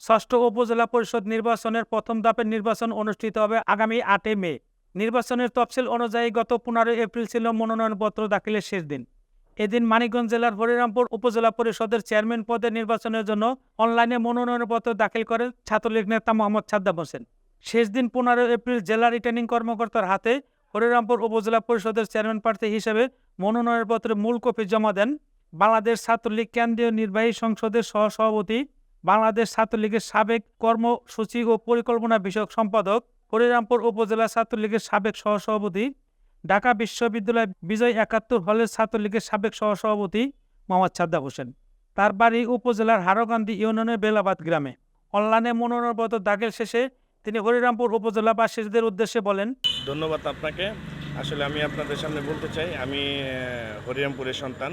ষষ্ঠ উপজেলা পরিষদ নির্বাচনের প্রথম ধাপের নির্বাচন অনুষ্ঠিত হবে আগামী ৮ মে। নির্বাচনের তফসিল অনুযায়ী গত ১৫ এপ্রিল ছিল মনোনয়নপত্র দাখিলের শেষ দিন। এদিন মানিকগঞ্জ জেলার হরিরামপুর উপজেলা পরিষদের চেয়ারম্যান পদে নির্বাচনের জন্য অনলাইনে মনোনয়নপত্র দাখিল করেন ছাত্রলীগ নেতা মোহাম্মদ সাদ্দাম হোসেন। শেষ দিন ১৫ এপ্রিল জেলা রিটার্নিং কর্মকর্তার হাতে হরিরামপুর উপজেলা পরিষদের চেয়ারম্যান প্রার্থী হিসেবে মনোনয়নপত্রের মূল কপি জমা দেন বাংলাদেশ ছাত্রলীগ কেন্দ্রীয় নির্বাহী সংসদের সহসভাপতি, বাংলাদেশ ছাত্রলীগের সাবেক কর্মসূচি ও পরিকল্পনা বিষয়ক সম্পাদক, হরিরামপুর উপজেলা ছাত্রলীগের সাবেক সহসভাপতি, ঢাকা বিশ্ববিদ্যালয় বিজয় ৭১ হলের ছাত্রলীগের সাবেক সহসভাপতি মোহাম্মদ সাদ্দাম হোসেন। তার বাড়ি উপজেলার হারকান্দি ইউনিয়নের বেলাবাদ গ্রামে। অনলাইনে মনোনয়নপত্র দাখিল শেষে তিনি হরিরামপুর উপজেলাবাসীদের উদ্দেশ্যে বলেন, ধন্যবাদ আপনাকে। আসলে আমি আপনাদের সামনে বলতে চাই, আমি হরিরামপুরের সন্তান।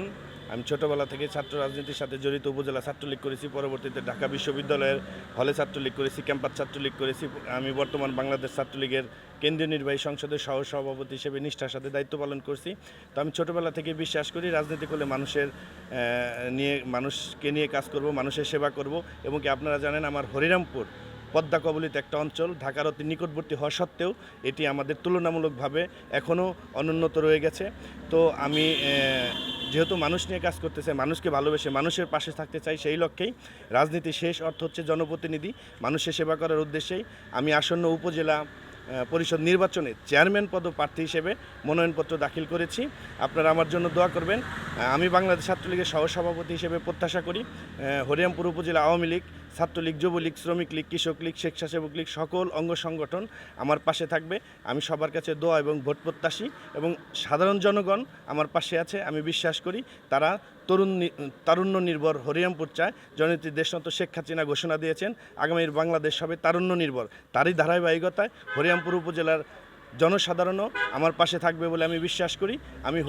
আমি ছোটোবেলা থেকে ছাত্র রাজনীতির সাথে জড়িত। উপজেলা ছাত্রলীগ করেছি, পরবর্তীতে ঢাকা বিশ্ববিদ্যালয়ের হলে ছাত্রলীগ করেছি, ক্যাম্পাস ছাত্রলীগ করেছি। আমি বর্তমান বাংলাদেশ ছাত্রলীগের কেন্দ্রীয় নির্বাহী সংসদের সহসভাপতি হিসেবে নিষ্ঠার সাথে দায়িত্ব পালন করছি। তো আমি ছোটোবেলা থেকে বিশ্বাস করি রাজনীতি করলে মানুষকে নিয়ে কাজ করব, মানুষের সেবা করব। এবং কি আপনারা জানেন আমার হরিরামপুর পদ্মা কবলিত একটা অঞ্চল, ঢাকার অতি নিকটবর্তী হওয়া সত্ত্বেও এটি আমাদের তুলনামূলকভাবে এখনও অনুন্নত রয়ে গেছে। তো আমি যেহেতু মানুষ নিয়ে কাজ করতে চাই, মানুষকে ভালোবেসে মানুষের পাশে থাকতে চাই, সেই লক্ষ্যেই রাজনীতির শেষ অর্থ হচ্ছে জনপ্রতিনিধি, মানুষের সেবা করার উদ্দেশ্যেই আমি আসন্ন উপজেলা পরিষদ নির্বাচনে চেয়ারম্যান পদপ্রার্থী হিসেবে মনোনয়নপত্র দাখিল করেছি। আপনারা আমার জন্য দোয়া করবেন। আমি বাংলাদেশ ছাত্রলীগের সহসভাপতি হিসেবে প্রত্যাশা করি হরিরামপুর উপজেলা আওয়ামী লীগ, ছাত্রলীগ, যুবলীগ, শ্রমিক লীগ, কৃষক লীগ, স্বেচ্ছাসেবক লীগ সকল অঙ্গ সংগঠন আমার পাশে থাকবে। আমি সবার কাছে দোয়া এবং ভোট প্রত্যাশী এবং সাধারণ জনগণ আমার পাশে আছে। আমি বিশ্বাস করি তারা তারুণ্য নির্ভর হরিরামপুর চায়। জননেত্রী দেশনত শেখ হাসিনা ঘোষণা দিয়েছেন আগামীর বাংলাদেশ হবে তারুণ্য নির্ভর। তারই ধারাবাহিকতায় হরিরামপুর উপজেলার জনসাধারণও আমার পাশে থাকবে বলে আমি বিশ্বাস করি। আমি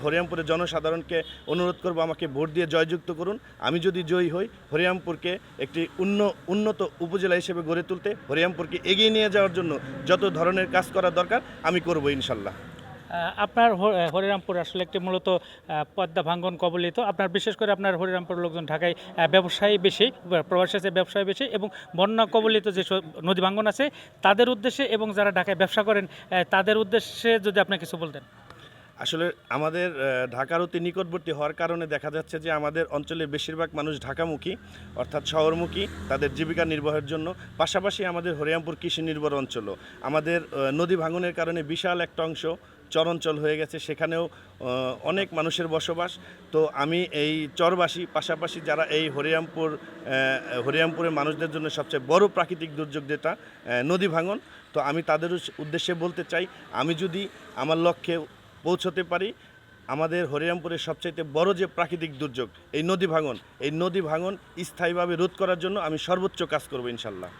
হরিরামপুরের জনসাধারণকে অনুরোধ করব আমাকে ভোট দিয়ে জয়যুক্ত করুন। আমি যদি জয়ী হই হরিরামপুরকে একটি উন্নত উপজেলা হিসেবে গড়ে তুলতে, হরিরামপুরকে এগিয়ে নিয়ে যাওয়ার জন্য যত ধরনের কাজ করা দরকার আমি করব ইনশাল্লাহ। আপনার হরিরামপুর আসলে একটি মূলত পদ্মা ভাঙ্গন কবলিত। আপনার বিশেষ করে আপনার হরিরামপুর লোকজন ঢাকায় ব্যবসায়ী বেশি, প্রবাসী আছে ব্যবসায়ী বেশি, এবং বন্যা কবলিত যে নদী ভাঙ্গন আছে তাদের উদ্দেশ্যে এবং যারা ঢাকায় ব্যবসা করেন তাদের উদ্দেশ্যে যদি আপনি কিছু বলতেন। আসলে আমাদের ঢাকার অতি নিকটবর্তী হওয়ার কারণে দেখা যাচ্ছে যে আমাদের অঞ্চলের বেশিরভাগ মানুষ ঢাকামুখী, অর্থাৎ শহরমুখী, তাদের জীবিকা নির্বাহের জন্য। পাশাপাশি আমাদের হরিরামপুর কৃষি নির্ভর অঞ্চলও। আমাদের নদী ভাঙনের কারণে বিশাল একটা অংশ চরাঞ্চল হয়ে গেছে, সেখানেও অনেক মানুষের বসবাস। তো আমি এই চরবাসী, পাশাপাশি যারা এই হরিরামপুরের মানুষদের জন্য সবচেয়ে বড় প্রাকৃতিক দুর্যোগ যেটা নদী ভাঙন, তো আমি তাদের উদ্দেশ্যে বলতে চাই আমি যদি আমার লক্ষ্যে পৌঁছতে পারি, আমাদের হরিরামপুরের সবচাইতে বড় যে প্রাকৃতিক দুর্যোগ এই নদী ভাঙন স্থায়ীভাবে রোধ করার জন্য আমি সর্বোচ্চ কাজ করব ইনশাল্লাহ।